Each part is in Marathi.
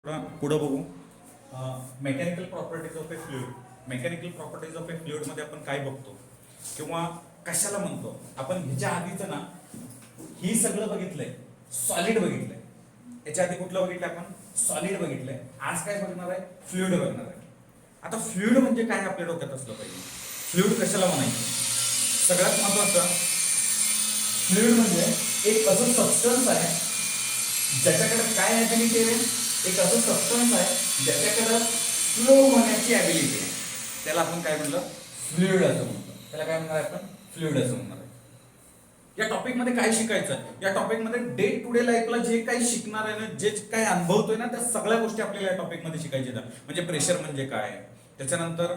पुढे बघू. Mechanical properties of A fluid. Mechanical properties of A fluid मध्ये आपण काय बघतो किंवा कशाला म्हणतो आपण? ह्याच्या आधीच ना ही सगळं बघितलंय, सॉलिड बघितलंय. याच्या आधी कुठलं बघितलं आपण? सॉलिड बघितलंय. आज काय बघणार आहे? फ्लुइड बघणार आहे. आता फ्लुइड म्हणजे काय आपल्या डोक्यात असलं पाहिजे. फ्लुइड कशाला म्हणायचं? सगळ्यात महत्वाचं, फ्लुइड म्हणजे एक असं सबस्टन्स आहे ज्याच्याकडे काय ऍबिलिटी आहे, एक असं सबस्टन्स आहे ज्याच्याकडे फ्लो होण्याची ऍबिलिटी आहे. त्याला आपण काय म्हणलं? फ्लुइड असं म्हणतो. त्याला काय म्हणणार आपण? फ्लुइड असं म्हणणार आहे. या टॉपिक मध्ये काय शिकायचं? या टॉपिक मध्ये डे टू डे लाईफला जे काही शिकणार आहे ना, जे काही अनुभवतोय ना, त्या सगळ्या गोष्टी आपल्याला या टॉपिक मध्ये शिकायच्या. म्हणजे प्रेशर म्हणजे काय, त्याच्यानंतर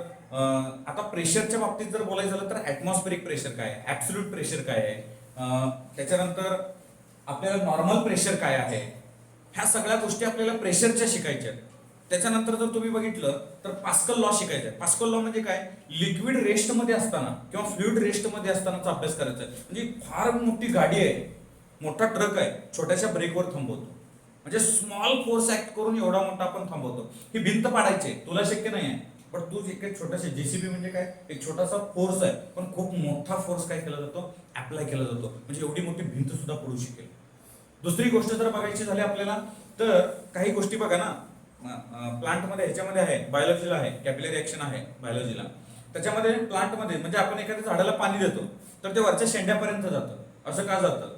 आता प्रेशरच्या बाबतीत जर बोलायचं झालं तर ऍटमॉस्फेरिक प्रेशर काय आहे, ऍब्सोल्यूट प्रेशर काय आहे, त्याच्यानंतर आपल्याला नॉर्मल प्रेशर काय आहे, ह्या सगळ्या गोष्टी आपल्याला प्रेशरच्या शिकायच्या. त्याच्यानंतर जर तुम्ही बघितलं तर पास्कल लॉ शिकायचा आहे. पास्कल लॉ म्हणजे काय? लिक्विड रेस्ट मध्ये असताना किंवा फ्लुइड रेस्ट मध्ये असतानाचा अभ्यास करायचा आहे. म्हणजे फार मोठी गाडी आहे, मोठा ट्रक आहे, छोट्याशा ब्रेकवर थांबवतो. म्हणजे स्मॉल फोर्स ऍक्ट करून एवढा मोठा आपण थांबवतो. ही भिंत पाडायची तुला शक्य नाही आहे, पण तू एक छोटासा जेसीबी म्हणजे काय? एक छोटासा फोर्स आहे, पण खूप मोठा फोर्स काय केला जातो? अप्लाय केला जातो. म्हणजे एवढी मोठी भिंत सुद्धा पडू शकेल. दुसरी गोष्ट जर बघायची झाली आपल्याला तर काही गोष्टी बघा ना, प्लांटमध्ये ह्याच्यामध्ये आहे, बायोलॉजीला आहे, कॅपिलरी ऍक्शन आहे बायोलॉजीला. त्याच्यामध्ये प्लांटमध्ये म्हणजे आपण एखाद्या झाडाला पाणी देतो तर ते वरच्या शेंड्यापर्यंत जातं. असं का जातं?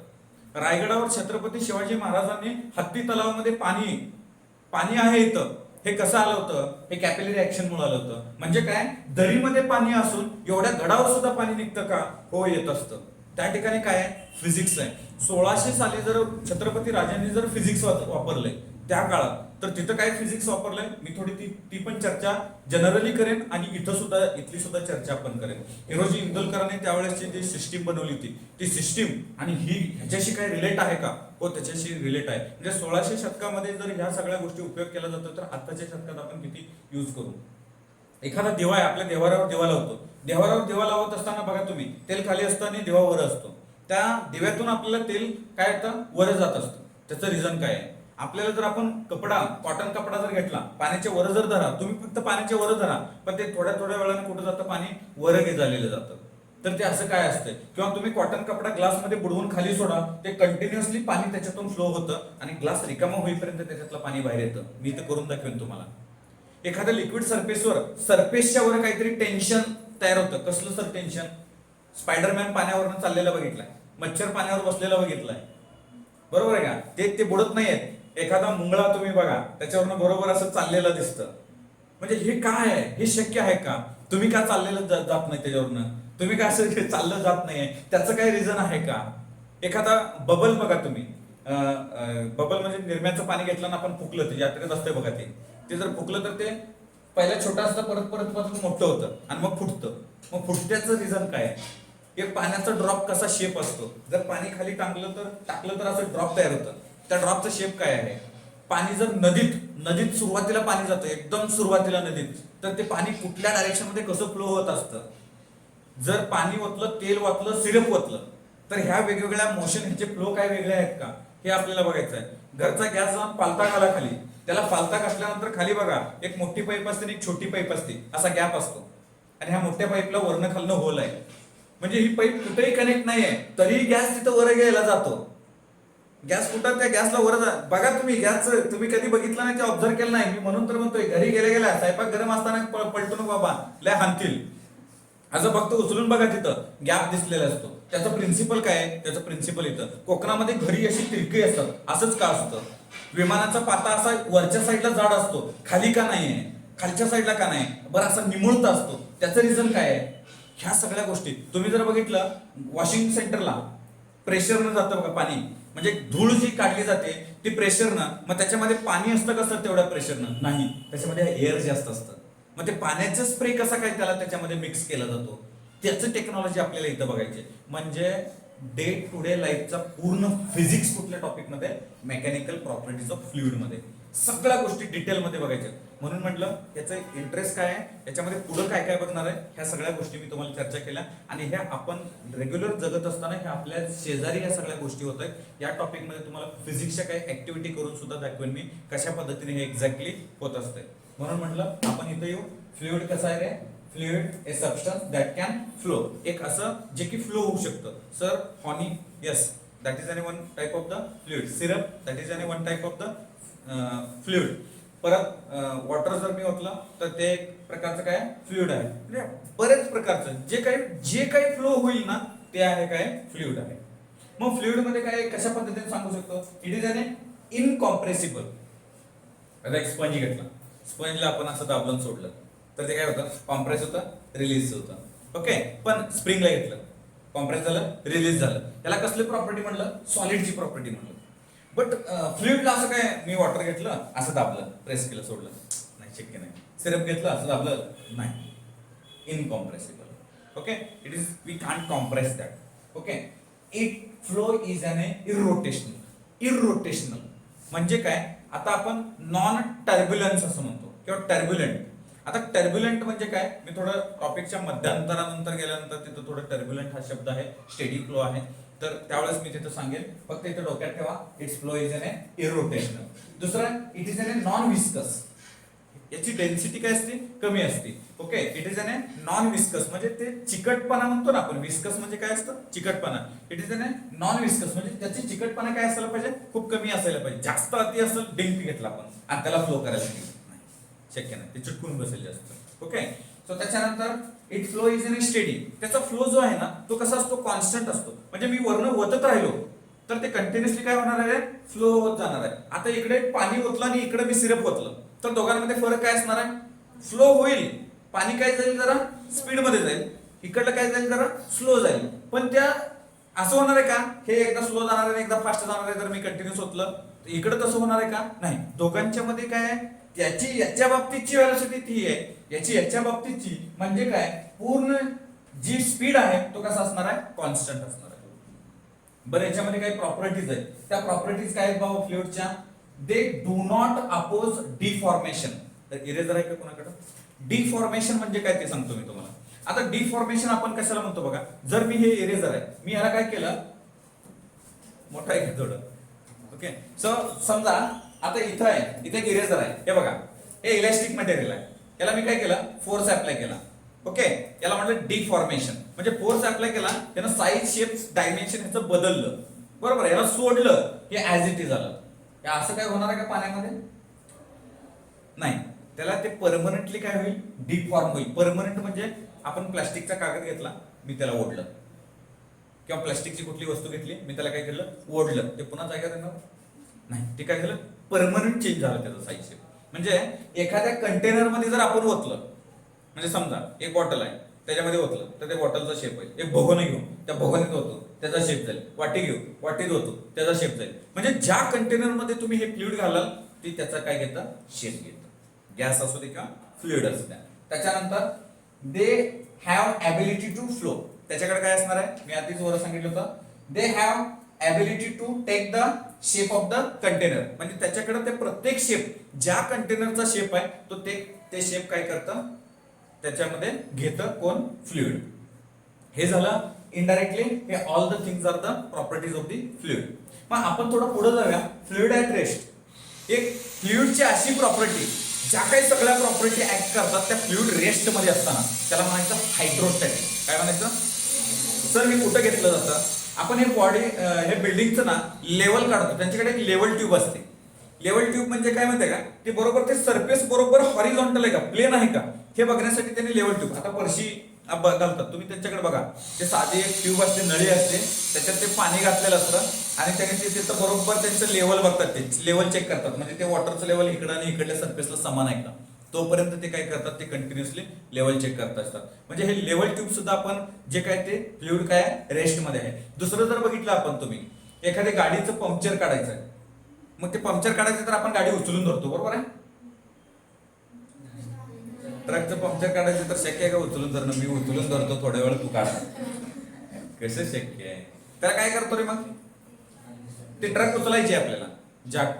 रायगडावर छत्रपती शिवाजी महाराजांनी हत्ती तलावामध्ये पाणी आहे इथं, हे कसं आलं होतं? हे कॅपिलरी ऍक्शन मुळे आलं होतं. म्हणजे काय? दरीमध्ये पाणी असून एवढ्या गडावर सुद्धा पाणी निघतं का? हो, येत असतं. त्या ठिकाणी काय आहे? फिजिक्स आहे. 1600 साली जर छत्रपती राजांनी जर फिजिक्स वापरलंय त्या काळात, तर तिथं काय फिजिक्स वापरलंय मी थोडी ती पण चर्चा जनरली करेन आणि इथली सुद्धा चर्चा आपण करेन. हिरोजी इंदुलकरांनी त्यावेळेसची जी सिस्टीम बनवली होती, ती सिस्टीम आणि ही ह्याच्याशी काय रिलेट आहे का? हो, त्याच्याशी रिलेट आहे. म्हणजे 1600 शतकामध्ये जर ह्या सगळ्या गोष्टी उपयोग केला जातो तर आताच्या शतकात आपण किती यूज करू. एखादा दिवा आहे, आपल्या देवाऱ्यावर दिवा लावतो. देवाऱ्यावर दिवा लावत असताना बघा तुम्ही, तेल खाली असताना दिवा वर असतो. त्या दिव्यातून आपल्याला तेल काय येतं? वर जात असतं. त्याचं रिझन काय आहे? आपल्याला जर आपण कॉटन कपडा जर घेतला, पाण्याच्या वर जर धरा, तुम्ही फक्त पाण्याच्या वर धरा, पण ते थोड्या थोड्या वेळाने कुठं जातं? पाणी वर झालेलं जातं. तर ते असं काय असतं? किंवा तुम्ही कॉटन कपडा ग्लासमध्ये बुडवून खाली सोडा, ते कंटिन्युअसली पाणी त्याच्यातून फ्लो होतं आणि ग्लास रिकामा होईपर्यंत त्याच्यातलं पाणी बाहेर येतं. मी इथं करून दाखवेन तुम्हाला. एखाद्या लिक्विड सरफेसच्या वर काहीतरी टेन्शन तयार होतं. कसलं सर टेन्शन? स्पायडरमॅन पाण्यावरनं चाललेला बघितलाय, मच्छर पाण्यावर बसलेला बघितलाय, बरोबर आहे का? ते बुडत नाहीयेत. एखादा मुंगळा तुम्ही बघा, त्याच्यावरनं बरोबर असं चाललेलं दिसतं. म्हणजे हे काय आहे? हे शक्य आहे का? तुम्ही का चाललेलं जात नाही त्याच्यावरनं? तुम्ही का असं चाललं जात नाहीये? त्याचं काही रिझन आहे का? एखादा बबल बघा तुम्ही, बबल म्हणजे निरम्याचं पाणी घेतलं ना आपण, फुकलं, ते यात्रेत असतंय बघा, ते जर फुकलं तर ते पहिला छोटा असतं, परत परत परत मोठं होतं आणि मग फुटतं. मग फुटण्याचं रिझन काय? एक पाण्याचा ड्रॉप कसा शेप असतो? जर पाणी खाली टाकलं तर असं ड्रॉप तयार होतं. त्या ड्रॉपचा शेप काय आहे? पाणी जर नदीत सुरुवातीला पाणी जातं, एकदम सुरुवातीला नदीत, तर ते पाणी कुठल्या डायरेक्शन मध्ये कसं फ्लो होत असतं? जर पाणी ओतलं, तेल ओतलं, सिरप ओतलं, तर ह्या वेगवेगळ्या मोशन, ह्याचे फ्लो काय वेगळे आहेत का? हे आपल्याला बघायचं आहे. घरचा गॅस जाऊन पालता घाला खाली, त्याला पालता घातल्यानंतर खाली बघा एक मोठी पाईप असते आणि एक छोटी पाईप असते, असा गॅप असतो. आणि ह्या मोठ्या पाईपला वरनं खालनं होल आहे. म्हणजे ही पाईप कुठेही कनेक्ट नाहीये, तरीही गॅस तिथं वर घ्यायला जातो. गॅस कुठं? त्या गॅसला वर बघा तुम्ही. गॅस तुम्ही कधी बघितलं नाही, ते ऑब्झर्व केलं नाही. मी म्हणून तर म्हणतोय, घरी गेल्या स्वयंपाक गरम असताना पलटू नको बाबा, लय हाणतील. असं फक्त उचलून बघा, तिथं गॅप दिसलेला असतो. त्याचं प्रिन्सिपल काय आहे? त्याचं प्रिन्सिपल इथं कोकणामध्ये घरी अशी तिरकी असतात. असंच का असतं? विमानाचा पाता असा वरच्या साईडला जाड असतो, खाली का नाहीये? खालच्या साईडला का नाही? बरं, असा निमुळता असतो. त्याचं रिझन काय आहे? ह्या सगळ्या गोष्टी तुम्ही जर बघितलं, वॉशिंग सेंटरला प्रेशरनं जातं बघा पाणी. म्हणजे धूळ जी काढली जाते ती प्रेशरनं. मग त्याच्यामध्ये पाणी असतं कसं तेवढ्या प्रेशरनं? नाही, त्याच्यामध्ये एअर जास्त असतं. मग ते पाण्याचं स्प्रे कसा काय त्याच्यामध्ये मिक्स केला जातो? त्याचं टेक्नॉलॉजी आपल्याला इथं बघायची. म्हणजे डे टू डे लाईफचा पूर्ण फिजिक्स कुठल्या टॉपिकमध्ये? मेकॅनिकल प्रॉपर्टीज ऑफ फ्लुइड मध्ये. सगळ्या गोष्टी डिटेलमध्ये बघायच्या. म्हणून म्हटलं याचं इंटरेस्ट काय आहे, याच्यामध्ये पुढं काय काय बघणार आहे, ह्या सगळ्या गोष्टी मी तुम्हाला चर्चा केल्या. आणि ह्या आपण रेग्युलर जगत असताना ह्या आपल्या शेजारी ह्या सगळ्या गोष्टी होत आहेत. या टॉपिकमध्ये तुम्हाला फिजिक्सच्या काही ऍक्टिव्हिटी करून सुद्धा दाखवेन मी कशा पद्धतीने हे एक्झॅक्टली होत असते. म्हणून म्हटलं आपण इथं येऊ. फ्लुइड कसा आहे रे, fluid a substance that can flow, एक असं जे की फ्लो होऊ शकतं. Sir honey, yes, that is one type of the fluid. Syrup, that is one type of the fluid. परत वॉटर जर मी ओतलं तर ते एक प्रकारचं काय फ्लुइड आहे. म्हणजे बरेच प्रकारचं जे काही फ्लो होईल ना ते आहे काय फ्लुइड आहे. मग फ्लुइड मध्ये काय कशा पद्धतीने सांगू शकतो, इट इज एन इनकॉम्प्रेसिबल. आता एक स्पंज घेतला, स्पंजला आपण असं दाबून सोडलं तर ते काय होतं, कॉम्प्रेस होतं, रिलीज होतं. ओके. पण स्प्रिंगला घेतलं, कॉम्प्रेस झालं, रिलीज झालं. त्याला कसली प्रॉपर्टी म्हणलं, सॉलिडची प्रॉपर्टी म्हणलं. बट फ्लुइडला असं काय, मी वॉटर घेतलं असं दाबलं, प्रेस केलं, सोडलं, नाही, शक्य नाही. सिरप घेतलं असं दाबलं, नाही, incompressible. Okay. It is, we can't compress that. Okay. It flow is an irrotational म्हणजे काय, आता आपण नॉन टर्ब्युलन्स असं म्हणतो किंवा टर्ब्युलंट. आता टर्ब्युलंट म्हणजे काय, मी थोडं टॉपिकच्या मध्यांतरानंतर गेल्यानंतर तिथं थोडं टर्ब्युलंट हा शब्द आहे, स्टेडी फ्लो आहे, तर त्यावेळेस मी तिथं सांगेन. फक्त इथे डोक्यात ठेवा, इट्स फ्लो इज एन इररोटेशनल. दुसरं, it is an non viscous. याची डेन्सिटी काय असते, कमी असते. Okay. It is an non viscous म्हणजे ते चिकटपणा म्हणतो ना आपण, विस्कस म्हणजे काय असतं, चिकटपणा. It is an non viscous म्हणजे त्याची चिकटपणा काय असायला पाहिजे, खूप कमी असायला पाहिजे. जास्त अति असेल, डिंक घेतला आपण आणि त्याला फ्लो करायला नाही, शक्य नाही, ते चिटकून बसेल जास्त. ओके. सो त्याच्यानंतर it flow is N steady. त्याचा फ्लो जो आहे ना तो कसा असतो, कॉन्स्टंट असतो. म्हणजे मी वर्ण वतत राहिलो तर ते कंटिन्युअसली काय होणार आहे, फ्लो होत जाणार आहे. आता इकडे पाणी ओतलं आणि इकडे मी सिरप ओतलं तर दोघांमध्ये फरक काय असणार आहे, फ्लो होईल. पाणी काय जाईल, जरा स्पीड मध्ये जाईल, इकडलं काय जाईल, जरा स्लो जाईल. पण त्या असं होणार आहे का, हे एकदा स्लो जाणार आहे एकदा फास्ट जाणार आहे, जर मी कंटिन्युअस ओतलं इकडे तसं होणार आहे का, नाही. दोघांच्या मध्ये काय आहे, त्याची याच्या बाबतीतची व्हेलॉसिटी ती आहे, याची याच्या बाबतीतची, म्हणजे काय, पूर्ण जी स्पीड आहे तो कसा असणार आहे, कॉन्स्टंट असणार आहे. बरं, याच्यामध्ये काही प्रॉपर्टीज आहेत. त्या प्रॉपर्टीज काय आहेत बाबा फ्लुइडच्या, they do not oppose deformation. तर इरेजर आहे का कोणाकडे, डिफॉर्मेशन म्हणजे काय ते सांगतो मी तुम्हाला. आता डिफॉर्मेशन आपण कशाला म्हणतो बघा, जर मी हे इरेजर आहे, मी याला काय केलं, मोठा आहे थोडं. ओके. सो समजा आता इथं आहे, इथे एक इरेजर आहे, हे बघा, हे इलास्टिक मटेरियल आहे, याला मी काय केलं, फोर्स अप्लाय केला. ओके. याला म्हटलं डिफॉर्मेशन म्हणजे फोर्स अप्लाय केला, त्यानं साईज, शेप, डायमेन्शन ह्याचं बदललं, बरोबर. याला सोडलं, हे ऍज इट इज झालं. असं काय होणार आहे का पाण्यामध्ये, नाही. त्याला ते परमनंटली काय होईल, डिफॉर्म होईल. परमनंट म्हणजे आपण प्लास्टिकचा कागद घेतला, मी त्याला ओढलं, किंवा प्लास्टिकची कुठली वस्तू घेतली, मी त्याला काय केलं, ओढलं, ते पुन्हा जागा देणार नाही. ते काय झालं, परमनंट चेंज झालं त्याचा साईज शेप. म्हणजे एखाद्या कंटेनर मध्ये जर आपण ओतलं, म्हणजे समजा एक बॉटल आहे, त्याच्यामध्ये ओतलं तर ते बॉटलचा शेप होईल. एक भगोनी घेऊ, त्या भगोनीत होतो, त्याचा शेप जाईल. वाटी घेऊ, वाटीत होतो, त्याचा शेप जाईल. म्हणजे ज्या कंटेनर मध्ये तुम्ही हे फ्लुइड घालाल ते त्याचा काय घेतं, शेप घेतं. गॅस असू दे किंवा फ्लुइड असू द्या. त्याच्यानंतर they have ability to flow. त्याच्याकडे काय असणार आहे, मी आधीच वर सांगितलं होतं, they have ability to take the shape of the container. म्हणजे त्याच्याकडे ते प्रत्येक शेप, ज्या कंटेनरचा शेप आहे तो ते शेप काय करतं, त्याच्यामध्ये घेतं कोण, फ्लुइड. हे झालं इनडायरेक्टली, हे all the things are the properties of the fluid. मग आपण थोडं पुढे जाऊया. Fluid at rest. एक फ्लुइडची अशी प्रॉपर्टी, ज्या काही सगळ्या प्रॉपर्टी ऍक्ट करतात त्या फ्लुइड रेस्ट मध्ये असताना, त्याला म्हणायचं हायड्रोस्टॅटिक. काय म्हणायचं सर, हे कुठं घेतलं जातं, आपण हे बॉडी, हे बिल्डिंगचं ना लेवल काढतो, त्यांच्याकडे एक लेवल ट्यूब असते. लेवल ट्यूब म्हणजे काय माहिती का, ते बरोबर ते सरफेस बरोबर हॉरिझॉन्टल आहे का, प्लेन आहे का, हे बघण्यासाठी त्यांनी लेवल ट्यूब. आता फरशी घालतात तुम्ही, त्यांच्याकडे बघा, ते साधी एक ट्यूब असते, नळी असते, त्याच्यात ते पाणी घातलेलं असतं आणि त्याने ते तिथं बरोबर त्यांचं लेवल बघतात, ते लेवल चेक करतात. म्हणजे ते वॉटरचं लेवल इकडं आणि इकडल्या सरफेसला समान आहे का, तोपर्यंत ते काय करतात, ते कंटिन्युअसली लेवल चेक करत असतात. म्हणजे हे लेवल ट्यूब सुद्धा आपण जे काय ते फ्लुइड काय रेस्ट मध्ये आहे. दुसरं जर बघितलं आपण, तुम्ही एखाद्या गाडीचं पंक्चर काढायचं आहे, मग ते पंक्चर काढायचं तर आपण गाडी उचलून धरतो, बरोबर आहे. ट्रकचं पंक्चर काढायचं तर शक्य आहे का उचलून धरणं, मी उचलून धरतो, थोड्या वेळ तू काढा, कसं शक्य आहे. तर काय करतो रे मग, ते ट्रक उचलायचे आपल्याला, जॅक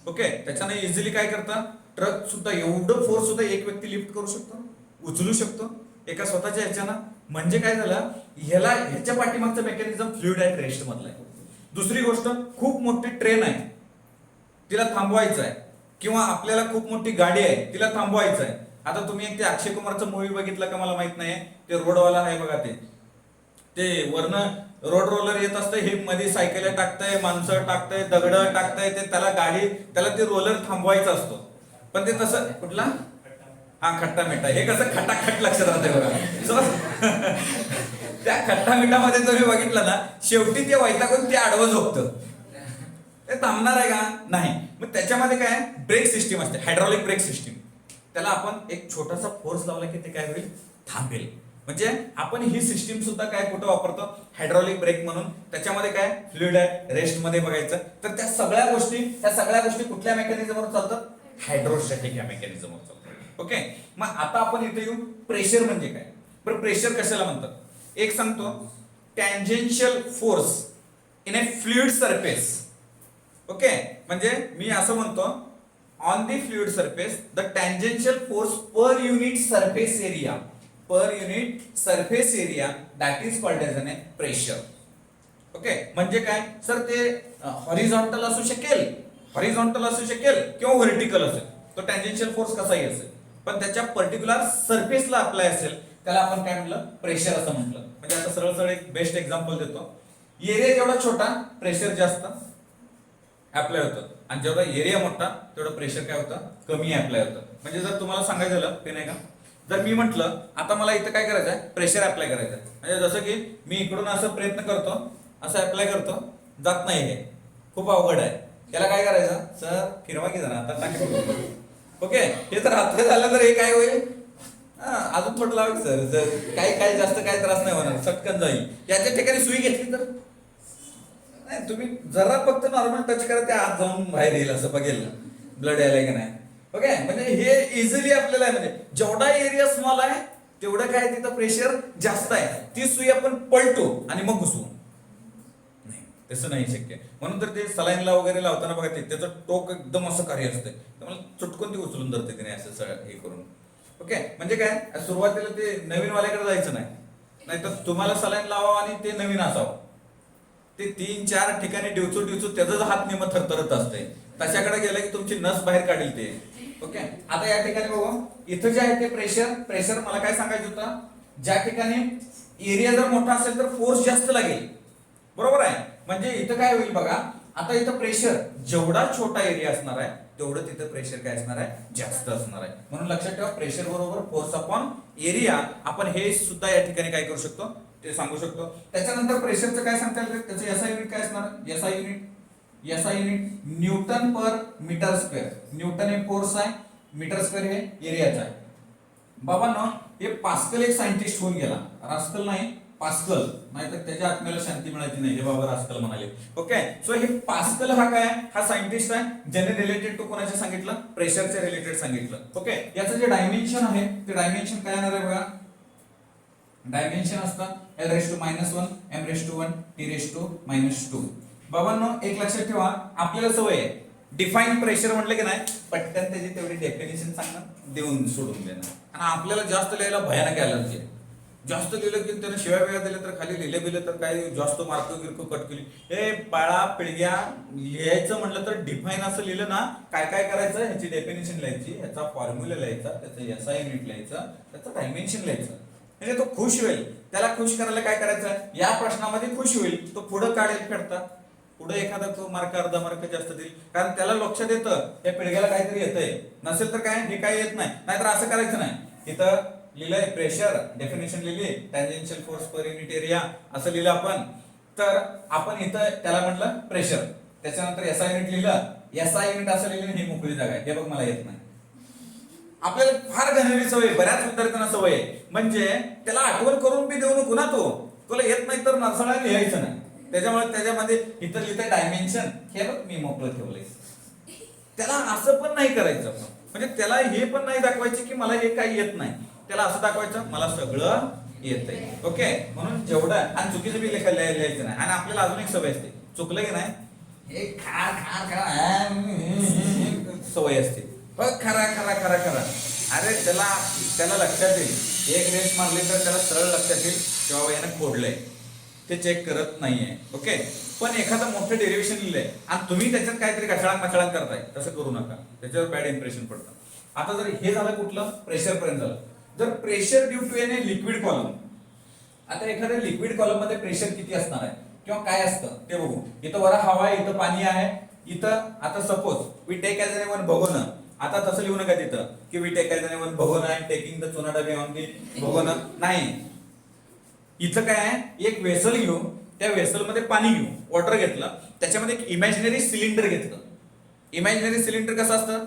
ओके, त्याच्याने इझिली काय करता, ट्रक सुद्धा एवढं फोर्स सुद्धा एक व्यक्ती लिफ्ट करू शकतो, उचलू शकतो एका स्वतःच्या ह्याच्यानं. म्हणजे काय झालं, ह्याच्या पाठीमागचं मेकॅनिझम फ्लुइड अँड रेस्ट मधलं आहे. दुसरी गोष्ट, खूप मोठी ट्रेन आहे, तिला थांबवायचं आहे, किंवा आपल्याला खूप मोठी गाडी आहे, तिला थांबवायचं आहे. आता तुम्ही एक ते अक्षय कुमारचं मूवी बघितलं का मला माहित नाही, ते रोडवाला आहे बघा, ते वरनं रोड रोलर येत असतं, हे मध्ये सायकल टाकतंय, माणसं टाकतंय, दगड टाकतंय, ते त्याला गाडी, त्याला ते रोलर थांबवायचा असतो. पण ते तसं कुठला, हा खट्टा मिठा, हे कसं खटाखट लक्षात राहते बघा. सो त्या खट्टा मिठामध्ये तुम्ही बघितलं ना, शेवटी ते वैतागून ते आडवं झोपतं, ते थांबणार आहे का नाही. मग त्याच्यामध्ये काय ब्रेक सिस्टीम असते, हायड्रॉलिक ब्रेक सिस्टीम. त्याला आपण एक छोटासा फोर्स लावला की ते काय होईल, थांबेल. म्हणजे आपण ही सिस्टीम सुद्धा काय कुठं वापरतो, हायड्रॉलिक ब्रेक म्हणून. त्याच्यामध्ये काय फ्लुइड रेस्ट मध्ये बघायचं तर त्या सगळ्या गोष्टी कुठल्या मेकॅनिझमवर चालतात, हायड्रोस्टॅटिक या मेकॅनिझमवर चालतात. ओके, मग आता आपण इथे येऊ, प्रेशर म्हणजे काय. बरं, प्रेशर कशाला म्हणतात, एक सांगतो, tangential force in a fluid surface. Okay, म्हणजे मी असं म्हणतो, on the fluid surface the tangential force per unit surface area that is called as an pressure. Okay, म्हणजे काय सर, ते हॉरिझॉन्टल असू शकेल किंवा व्हर्टिकल असेल, तो टँजेन्शियल फोर्स कसाही असेल, पण त्याच्या पर्टिक्युलर सरफेसला अप्लाय असेल, त्याला आपण काय म्हटलं, प्रेशर असं म्हटलं. म्हणजे आता सरळ एक बेस्ट एक्झाम्पल देतो, एरिया जेवढा छोटा प्रेशर जास्त अप्लाय होतं, आणि जेवढा एरिया मोठा तेवढं प्रेशर काय होतं, कमी अप्लाय होतं. म्हणजे जर तुम्हाला सांगायचं झालं ते नाही का, जर मी म्हटलं आता मला इथं काय करायचं आहे, प्रेशर अप्लाय करायचं आहे, म्हणजे जसं की मी इकडून असं प्रयत्न करतो, असं अप्लाय करतो, जात नाही, हे खूप अवघड आहे. त्याला काय करायचं, सर फिरवा की जरा आता टाक. ओके, हे तर हात झालं तर हे काय होईल, अजून थोडं लावायचं सर, काय जास्त काय त्रास नाही होणार, सटकन जाईल. याच्या ठिकाणी सुई घेतली तर नाही, तुम्ही जरा फक्त नॉर्मल टच करा, त्या आत जाऊन बाहेर येईल, असं बघेल ब्लड यायला की नाही. ओके, म्हणजे हे इझिली आपल्याला, म्हणजे जेवढा एरिया स्मॉल आहे तेवढं काय तिथं प्रेशर जास्त आहे. ती सुई आपण पलटू आणि मग घुसवू, नाही तसं नाही शक्य. म्हणून तर ते सलाईनला वगैरे लावताना बघा, त्याचं टोक एकदम असं कार्य असतं, त्यामुळे चुटकून ती उचलून धरते तिने असं हे करून. ओके, म्हणजे काय, सुरुवातीला ते नवीन वाल्याकडे जायचं नाही तर तुम्हाला सलाईन लावा आणि ते नवीन असावं, ते 3-4 ठिकाणी डिवचू त्याचा हात निम थरथरत असते, तशाकडे गेलं की तुमची नस बाहेर काढील ते. ओके, आता या ठिकाणी बघू, इथं जे आहे ते प्रेशर मला काय सांगायचं होतं, ज्या ठिकाणी एरिया जर मोठा असेल तर फोर्स जास्त लागेल, बरोबर आहे. म्हणजे इथं काय होईल बघा, आता इथं प्रेशर जेवढा छोटा एरिया असणार आहे तेवढं तिथं प्रेशर काय असणार आहे, जास्त असणार आहे. म्हणून लक्षात ठेवा, प्रेशर बरोबर फोर्स अपॉन एरिया, आपण हे सुद्धा या ठिकाणी काय करू शकतो, ते सांगू शकतो. त्याच्यानंतर प्रेशरचं काय सांगता येईल, त्याचं एसआय युनिट काय असणार, एसआय युनिट न्यूटन पर मीटर स्क्वेअर. न्यूटन हे फोर्स आहे, मीटर स्क्वेअर हे एरियाचा आहे. बाबांनो, हे पास्कल एक सायंटिस्ट होऊन गेला, रास्कल नाही, पास्कल, नाहीतर त्याच्या आत्म्याला शांती मिळायची नाही, हे बाबा रास्कल म्हणाले. ओके, सो हे पास्कल हा काय, हा सायंटिस्ट आहे, ज्याने रिलेटेड टू कोणाचे सांगितलं, प्रेशरचे रिलेटेड सांगितलं. ओके, याचं जे डायमेन्शन आहे ते डायमेन्शन काय येणार आहे बघा, डायमेन्शन असतं L⁻⁻₁, M⁻⁴, T⁻⁻². बाबांनो, एक लक्षात ठेवा, आपल्याला सवय आहे डिफाईन प्रेशर म्हटलं की नाही पटकन त्याची तेवढी डेफिनेशन सांगणं, देऊन सोडून देणं. आणि आपल्याला जास्त लिहायला भयानक ॲलर्जी आहे. जास्त लिहिलं की त्यानं शिवाय वेळा दिले तर खाली लिहिलं तर काय जास्त मार्क गिरको कट केली, हे बाळा पिळग्या, लिहायचं म्हटलं तर डिफाईन असं लिहिलं ना, काय करायचं, ह्याची डेफिनेशन लिहायची, ह्याचा फॉर्म्युला लिहायचा, त्याचं एसआय युनिट लिहायचं, त्याचं डायमेन्शन लिहायचं. म्हणजे तो खुश होईल. त्याला खुश करायला काय करायचं, या प्रश्नामध्ये खुश होईल, तो पुढे काढेल फेडता, पुढे एखादा तो मार्क अर्धा मार्क जास्त देईल, कारण त्याला लक्षात येतं या पिळग्याला काहीतरी येतंय, नसेल तर काय हे काही येत नाही. नाहीतर असं करायचं नाही, इथं लिहिलंय प्रेशर, डेफिनेशन लिहिली, tangential force per unit area असं लिहिलं आपण, तर आपण इथं त्याला म्हटलं प्रेशर, त्याच्यानंतर एसआय युनिट लिहिलं, एसआय युनिट असं लिहिलं, ही मोकळी जागा आहे, हे बघ मला येत नाही. आपल्याला फार घाणेरडी सवय, बऱ्याच विद्यार्थ्यांना सवय आहे, म्हणजे त्याला आठवण करून बी देऊ नको ना, तुला येत नाही तर नरसाळा लिहायचं नाही. त्याच्यामुळे त्याच्यामध्ये इथं लिहितं डायमेन्शन, हे बघ मी मोकळं ठेवलंय. त्याला असं पण नाही करायचं, म्हणजे त्याला हे पण नाही दाखवायचं की मला हे काही येत नाही, त्याला असं दाखवायचं मला सगळं येतंय. ओके, म्हणून जेवढं, आणि चुकीचं बी लिहायचं नाही. आणि आपल्याला अजून एक सवय असते, चुकलं की नाही हे खा खा खा सवय असते. खरा खरा खरा खरा. अरे त्याला त्याला लक्षात येईल, एक रेस मारली तर त्याला सरळ लक्षात येईल की बाबा यानं खोडलंय, ते चेक करत नाहीये. ओके, पण एखादं मोठं डेरिव्हेशन लिहिलंय आणि तुम्ही त्याच्यात काहीतरी कशाळांग मशाळांग करताय, तसं करू नका, त्याच्यावर बॅड इम्प्रेशन पडतं. आता जर हे झालं कुठलं, प्रेशर पर्यंत झालं. जर pressure due to an liquid column, आता एखाद्या लिक्विड कॉलम मध्ये प्रेशर किती असणार आहे किंवा काय असतं ते बघू. इथं वर हवा आहे, इथं पाणी आहे, इथं आता suppose we take as an one भगोन. आता तसं लिहू नका तिथं की we take as an one भगोन आहे, टेकिंग द चुनाडा बियॉन्ड दी भगोन. नाही, इथं काय आहे, एक वेसल घेऊ, त्या वेसल मध्ये पाणी घेऊ, वॉटर घेतलं, त्याच्यामध्ये एक इमॅजिनरी सिलेंडर घेतलं. इमॅजिनरी सिलेंडर कसं असतं,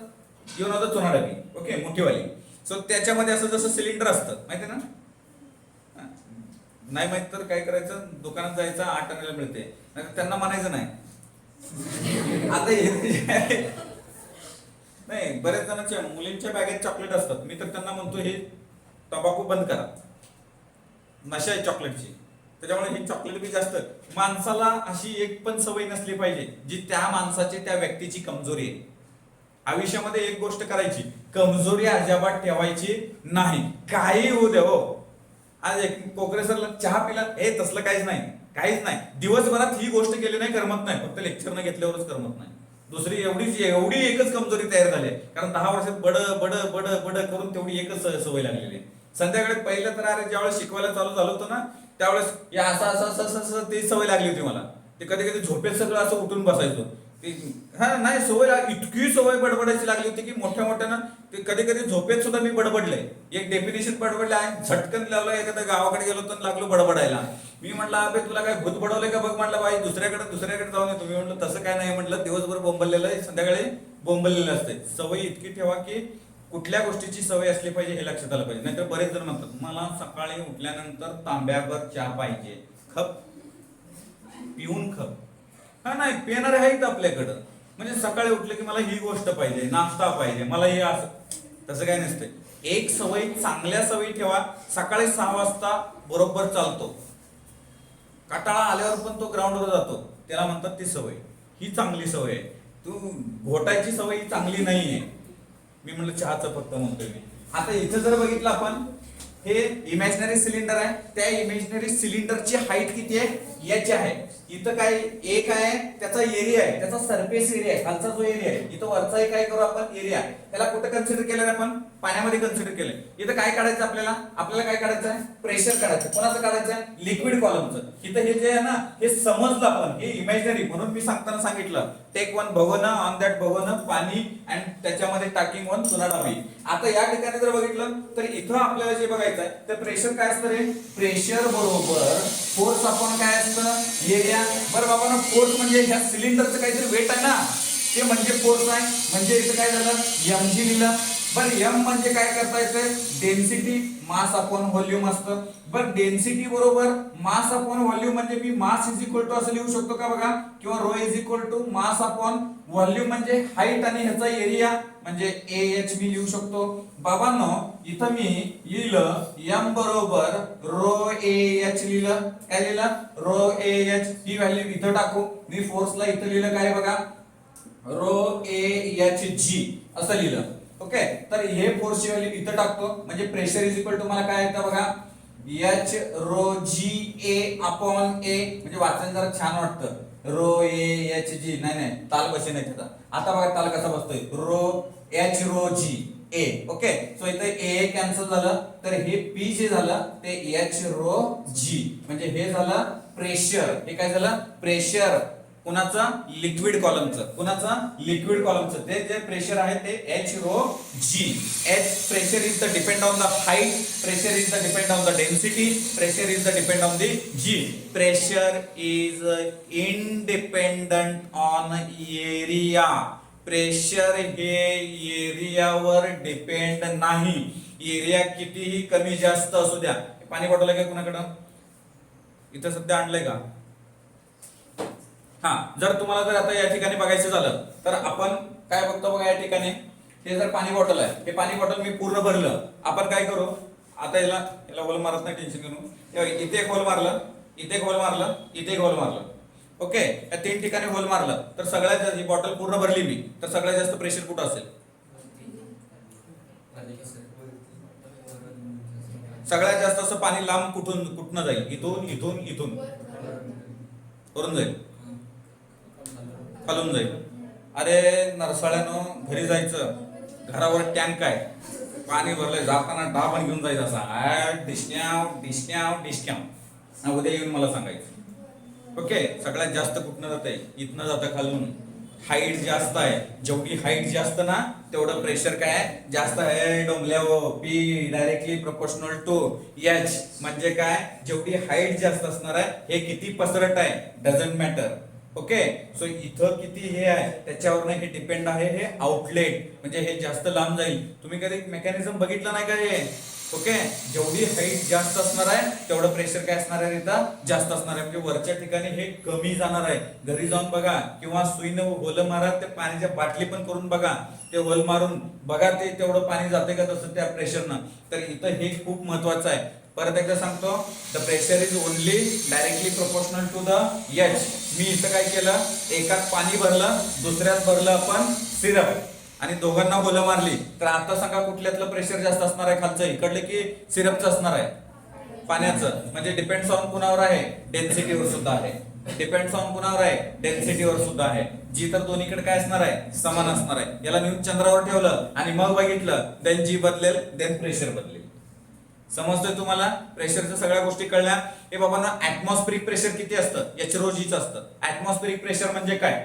यू नो द चुनाडा बी. ओके, मोठीवाली. सो त्याच्यामध्ये असं जसं सिलेंडर असतं माहिती ना, नाही माहित तर काय करायचं, दुकानात जायचं, 8 आण्याला मिळते, त्यांना म्हणायचं नाही. आता नाही, बऱ्याच जणांच्या मुलींच्या बॅगेत चॉकलेट असतात, मी तर त्यांना म्हणतो हे तंबाखू बंद करा, नशा आहे चॉकलेटची, त्याच्यामुळे ही चॉकलेट बी जास्त. माणसाला अशी एक पण सवय नसली पाहिजे जी त्या माणसाची, त्या व्यक्तीची कमजोरी आहे. आयुष्यामध्ये एक गोष्ट करायची, कमजोरी अजिबात ठेवायची नाही, काही होऊ दे. हो, आज एक प्रोग्रेसरला चहा पिला, हे तसलं काहीच नाही, काहीच नाही. दिवसभरात ही गोष्ट केली नाही करमत नाही, फक्त लेक्चर न घेतल्यावरच करमत नाही. दुसरी एवढी एकच कमजोरी तयार झाली, कारण 10 वर्षात बड बड बड बड करून तेवढी एकच सवय लागलेली आहे. संध्याकाळी पहिलं तर अरे ज्यावेळेस शिकवायला चालू झालं होतं ना, त्यावेळेस या असं असं असं असं ती सवय लागली होती मला. ते कधी कधी झोपेत सगळं असं उठून बसायचो. हा नाही, सवय इतकी सवय बडबडायची लागली होती की मोठ्या मोठ्यानं ते कधी कधी झोपेत सुद्धा मी बडबडलंय. एक डेफिनेशन बडबडले आहे, झटकन लावलं, एखाद्या गावाकडे गेलो तर लागलो बडबडायला. मी म्हटलं अबे तुला काय भूत बडवलंय का बघ, म्हटलं बाई दुसऱ्याकडे जाऊन येतो. मी म्हटलं तसं काय नाही, म्हटलं दिवसभर बोंबललेलं आहे, संध्याकाळी बोंबललेलं असते. सवय इतकी ठेवा की कुठल्या गोष्टीची सवय असली पाहिजे हे लक्षात आलं पाहिजे. नाहीतर बरेच जण म्हणतात मला सकाळी उठल्यानंतर तांब्याभर चहा पाहिजे, खप पिऊन खप. हा नाही, पेणार आहेत आपल्याकडं, म्हणजे सकाळी उठलं की मला ही गोष्ट पाहिजे, नाश्ता पाहिजे, मला हे असं, तसं काय नसतंय. एक सवय, चांगल्या सवयी ठेवा. सकाळी 6 वाजता बरोबर चालतो, काटाळा आल्यावर पण तो ग्राउंडवर जातो, त्याला म्हणतात ती सवय, ही चांगली सवय आहे. तू घोटायची सवय ही चांगली नाहीये. मी म्हणलं चहाचं फक्त म्हणतोय मी. आता इथं जर बघितलं आपण, हे इमॅजिनरी सिलेंडर आहे, त्या इमॅजिनरी सिलेंडरची हाईट किती आहे, याची आहे. इथं काय एक आहे, त्याचा एरिया आहे, त्याचा सरफेस एरिया आहे, खालचा जो एरिया आहे. इथं वरचा एक काय करू आपण, एरिया, त्याला कुठं कन्सिडर केलं आपण, पाण्यामध्ये कन्सिडर केलंय. इथं काय काढायचं आपल्याला काय काढायचं आहे, प्रेशर काढायचं. कोणाचं काढायचं आहे, लिक्विड कॉलमचं. इथं हे जे आहे ना, हे समजलं आपण, हे इमॅजिनरी, म्हणून मी सांगताना सांगितलं टेक वन भगोना, ऑन दॅट भगोना पाणी अँड त्याच्यामध्ये टाकिंग वन चुनाडावी. आता या ठिकाणी जर बघितलं तर इथं आपल्याला जे बघायचं आहे, तर प्रेशर काय असतं रे, प्रेशर बरोबर फोर्स आपण काय असतं, एरिया. बरं बाबा ना, फोर्स म्हणजे ह्या सिलेंडरचं काहीतरी वेट आहे ना, ते म्हणजे फोर्स आहे. म्हणजे इथं काय झालं, mg लिहिलं. बरं m म्हणजे काय करता येतं, डेन्सिटी, मास अपॉन व्हॉल्यूम असतं. बरं डेन्सिटी बरोबर मास अपॉन व्हॉल्यूम, म्हणजे मी मास इज इक्वल टू असं लिहू शकतो का बघा, किंवा rho is equal to mass upon volume म्हणजे हाईट आणि ह्याचा एरिया म्हणजे ah मी लिहू शकतो. बाबांनो इथं मी लिहिलं m बरोबर रो ah लिहिलं. काय लिहिलं, रो ah. ही व्हॅल्यू इथं टाकू. मी फोर्सला इथं लिहिलं काय बघा, रो AHG असं लिहिलं. ओके, तर हे फोर्सची व्हॅल्यू इथं टाकतो, म्हणजे प्रेशर इज इक्वल टू मला काय येतं बघा, H rho GA upon A. म्हणजे वाचन जरा छान वाटतं, रो AHG. नाही ताल बसे नाही त्याचा. आता बघा ताल कसा बसतोय, rho H rho G A. Okay, so इथे A कॅन्सल झालं, तर हे P जे झालं ते H रो G, म्हणजे हे झालं प्रेशर. हे काय झालं, प्रेशर कुणाचं, लिक्विड कॉलमचं. कुणाचं, लिक्विड कॉलमचं. ते जे प्रेशर आहे ते H rho G. H pressure is the depend on the height, pressure is the depend on the density, pressure is the depend on the G. Pressure is independent on area. Pressure हे एरियावर डिपेंड नाही. एरिया कितीही कमी जास्त असू द्या. पाणी बॉटल आहे का कुणाकडं, इथं सध्या आणलंय का. हा, जर तुम्हाला जर आता या ठिकाणी बघायचं झालं तर आपण काय बघतो बघा, या ठिकाणी हे जर पाणी बॉटल आहे, हे पाणी बॉटल मी पूर्ण भरलं. आपण काय करू, आता याला होल मारत नाही, टेन्शन घेऊन. इथे एक होल मारलं, इथे एक होल मारलं, इथे एक होल मारलं. ओके, या 3 ठिकाणी होल मारलं तर सगळ्यात जास्त, ही बॉटल पूर्ण भरली मी, तर सगळ्यात जास्त प्रेशर कुठं असेल? सगळ्यात जास्त असं पाणी लांब कुठनं जाईल? इथून इथून इथून वरून जाईल, खालून जाईल. अरे नरसाळ्यानं घरी जायचं, घरावर टँक आहे, पाणी भरलंय, जाताना डाबण घेऊन जायचं असा डिस्क्याव डिस्क्याव डिस्क्याव, उद्या येऊन मला सांगायचं. ओके, सगळ्यात जास्त कुठनं जाते? इथनं जातं खालून. हाईट जास्त आहे, जेवढी हाईट जास्त ना तेवढं प्रेशर काय आहे? जास्त आहे. डोंबल्यावर P directly proportional to H, म्हणजे काय? जेवढी हाईट जास्त असणार आहे, हे किती पसरट आहे डझंट मॅटर. ओके, सो इथं किती हे आहे त्याच्यावर हे डिपेंड आहे. हे आउटलेट म्हणजे हे जास्त लांब जाईल. तुम्ही कधी मेकॅनिझम बघितलं नाही का हे? ओके, जेवढी हाईट जास्त असणार आहे तेवढं प्रेशर काय असणार आहे? इथं जास्त असणार आहे, म्हणजे वरच्या ठिकाणी हे कमी जाणार आहे. घरी जाऊन बघा किंवा सुईनं होल मारा, ते पाण्याच्या बाटली पण करून बघा, ते होल मारून बघा ते तेवढं पाणी जाते का तसं त्या प्रेशरनं. तर इथं हे खूप महत्वाचं आहे. परत एकदा सांगतो, the pressure is only directly proportional to the H. मी इथं काय केलं, एकात पाणी भरलं, दुसऱ्यात भरलं आपण सिरप, आणि दोघांना होलं मारली. तर आता सांगा कुठल्यातलं प्रेशर जास्त असणार आहे? खालचं इकडलं की सिरपचं असणार आहे? पाण्याचं. म्हणजे डिपेंड्स ऑन कुणावर आहे? डेन्सिटीवर सुद्धा आहे. डिपेंड्स ऑन कुणावर आहे? डेन्सिटीवर सुद्धा आहे. जी तर दोन्हीकडे काय असणार आहे? समान असणार आहे. याला नेऊन चंद्रावर ठेवलं आणि मग बघितलं, देन जी बदलेल, देन प्रेशर बदलेल. समजतोय तुम्हाला? प्रेशरच्या सगळ्या गोष्टी कळल्या. हे बाबा ना, ऍटमॉस्फेरिक प्रेशर किती असतं? HROGचं असतं. ऍटमॉस्फेरिक प्रेशर म्हणजे काय?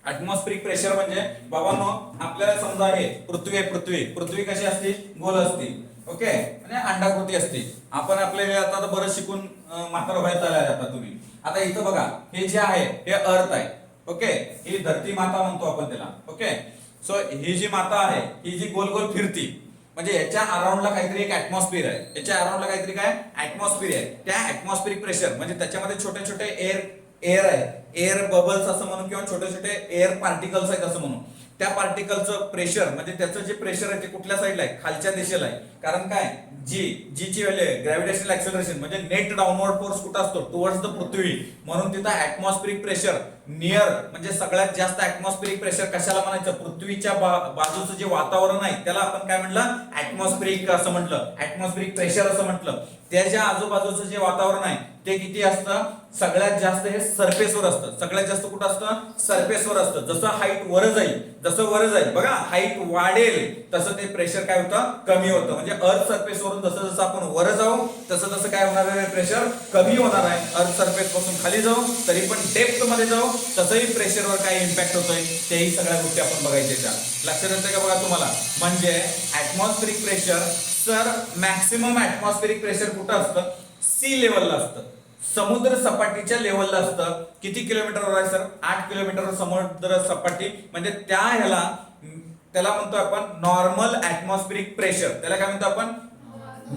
ऍटमॉस्फेरिक प्रेशर म्हणजे बाबांनो, आपल्याला समजा आहे पृथ्वी आहे, पृथ्वी कशी असते? गोल असते. ओके, आणि अंडाकृती असते. आपण आपल्याला आता बरं शिकून म्हातार व्हायला आलाय आता तुम्ही. आता इथं बघा, हे जे आहे हे अर्थ आहे. ओके, ही धरती माता म्हणतो आपण त्याला. ओके, सो ही जी माता आहे ही जी गोल गोल फिरती, म्हणजे याच्या अराउंडला काहीतरी एक ऍटमॉस्फिअर आहे. याच्या अराउंडला काहीतरी काय ऍटमॉस्फिअर आहे. त्या ऍटमॉस्फेरिक प्रेशर म्हणजे त्याच्यामध्ये छोटे छोटे एअर आहे, एअर बबल्स असं म्हणू किंवा छोटे छोटे एअर पार्टिकल्स आहेत असं म्हणू. त्या पार्टिकलचं प्रेशर म्हणजे त्याचं जे प्रेशर आहे ते कुठल्या साईडला आहे? खालच्या दिशेला आहे. कारण काय? जीची व्हॅल्यू आहे ग्रॅव्हिटेशनल ऍक्सेलरेशन, म्हणजे नेट डाऊनवर्ड फोर्स कुठं असतो? टुवर्ड्स द पृथ्वी. म्हणून तिथं ऍटमॉस्फेरिक प्रेशर नियर, म्हणजे सगळ्यात जास्त ऍटमॉस्फेरिक प्रेशर कशाला म्हणायचं? पृथ्वीच्या बाजूचं जे वातावरण आहे त्याला आपण काय म्हटलं? ऍटमॉस्फेरिक असं म्हटलं, ऍटमॉस्फेरिक प्रेशर असं म्हटलं. त्याच्या आजूबाजूचं जे वातावरण आहे ते किती असतं? सगळ्यात जास्त हे सरफेसवर असतं. सगळ्यात जास्त कुठं असतं? सरफेसवर असतं. जसं हाईट वर जाईल, बघा हाईट वाढेल तसं ते प्रेशर काय होतं? कमी होतं. म्हणजे अर्थ सरफेस वरून जसं जसं आपण वर जाऊ तसं तसं काय होणार आहे? प्रेशर कमी होणार आहे. अर्थ सरफेस पासून खाली जाऊ तरी पण डेप्थ मध्ये जाऊ तसंही प्रेशरवर काय इम्पॅक्ट होतोय तेही सगळ्या गोष्टी आपण बघायच्या. लक्षात येतं का बघा तुम्हाला? म्हणजे atmospheric pressure, sir maximum atmospheric pressure कुठं असतं? सी लेवलला असतं, समुद्र सपाटीच्या लेवलला असतं. किती किलोमीटरवर आहे सर? 8 किलोमीटरवर समुद्र सपाटी. म्हणजे त्याला म्हणतो आपण नॉर्मल ऍटमॉस्फेरिक प्रेशर. त्याला काय म्हणतो आपण?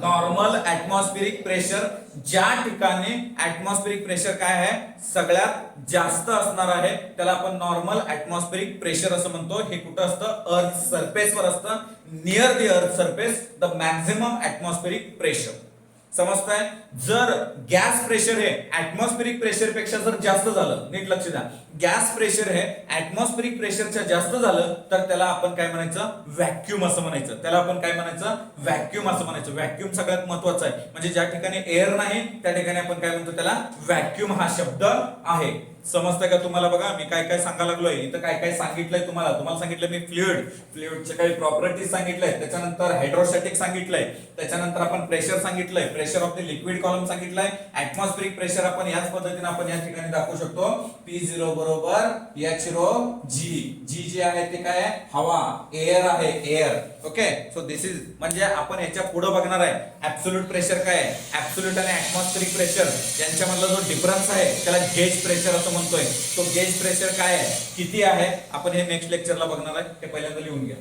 Normal atmospheric pressure. ज्या ठिकाणी ऍटमॉस्फेरिक प्रेशर काय आहे? सगळ्यात जास्त असणार आहे त्याला आपण नॉर्मल ऍटमॉस्फेरिक प्रेशर असं म्हणतो. हे कुठं असतं? अर्थ सरफेसवर असतं, near the earth surface, the maximum atmospheric pressure. समजताय? जर गॅस प्रेशर हे ऍटमॉस्फेरिक प्रेशर पेक्षा जर जास्त झालं, नीट लक्ष द्या, गॅस प्रेशर हे ऍटमॉस्फेरिक प्रेशरच्या जास्त झालं तर त्याला आपण काय म्हणायचं? व्हॅक्यूम असं म्हणायचं. त्याला आपण काय म्हणायचं? व्हॅक्यूम असं म्हणायचं. व्हॅक्यूम सगळ्यात महत्वाचं आहे. म्हणजे ज्या ठिकाणी एअर नाही त्या ठिकाणी आपण काय म्हणतो? त्याला व्हॅक्यूम हा शब्द आहे. समजतंय का तुम्हाला? बघा मी काय काय सांगायला लागलोय इथं, काय काय सांगितलंय तुम्हाला सांगितलं मी फ्लुइडचे काही प्रॉपर्टीज सांगितलंय, त्याच्यानंतर हायड्रोस्टॅटिक सांगितलंय, त्याच्यानंतर आपण प्रेशर सांगितलंय, pressure of the liquid column सांगितलंय. ऍटमॉस्फेरिक प्रेशर आपण याच पद्धतीने आपण या ठिकाणी दाखवू शकतो. P0 बरोबर HROG. जी जे आहे ते काय आहे? हवा, एअर आहे, air. Okay, so this is, म्हणजे आपण याच्या पुढे बघणार आहे ऍब्सोल्यूट प्रेशर काय आहे. ऍब्सोल्यूट आणि ऍटमॉस्फेरिक प्रेशर यांच्यामधला जो डिफरन्स आहे त्याला गेज प्रेशर असं म्हणतोय. तो गेज प्रेशर काय आहे, किती आहे, आपण हे नेक्स्ट लेक्चरला बघणार आहे. हे पहिल्यांदा लिहून घ्या.